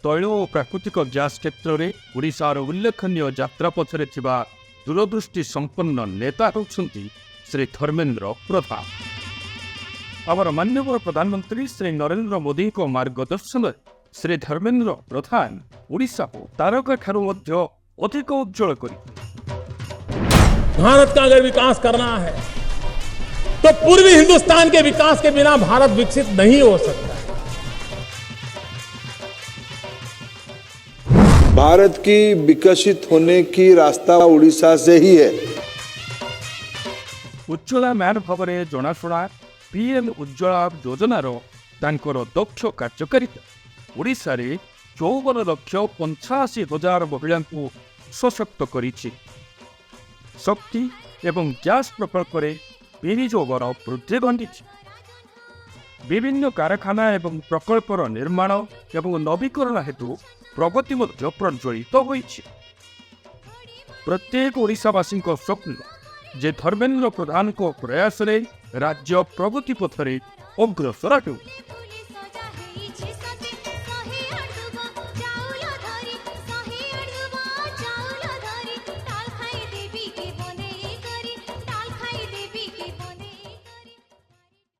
तैल और प्राकृतिक गैस क्षेत्र में ओडिशार उल्लेखनीय यात्रा पछरे थिबा दूरदृष्टि संपन्न नेता होउछन्ति श्री धर्मेन्द्र प्रधान। आमर माननीय प्रधानमंत्री श्री नरेंद्र मोदी को मार्गदर्शन श्री धर्मेन्द्र प्रधान ओडिशा को तारका ठारू मध्य अधिक उज्जवल करी। भारत का अगर विकास करना है तो पूर्वी हिंदुस्तान के विकास के बिना भारत विकसित नहीं हो सकता। भारत की विकसित होने की रास्ता उड़ीसा से ही है। उज्ज्वला मैन भाव में जनाशुना पीएम उज्ज्वला योजनार तांकर दक्ष कार्यकारिता ओडिशा रे 54,85,000 महिला को सशक्त करिछि। शक्ति एवं गैस प्रकल्प में विनियोगर वृद्धि घटिछि। विभिन्न कारखाना एवं प्रकल्पर निर्माण एवं नवीकरण हेतु प्रगति मध्य प्रज्वलित होइछि। प्रत्येक ओडिशावासी स्वप्न जे धर्मेन्द्र प्रधान को प्रयास रे राज्य प्रगति पथरे अग्रसर हेउ।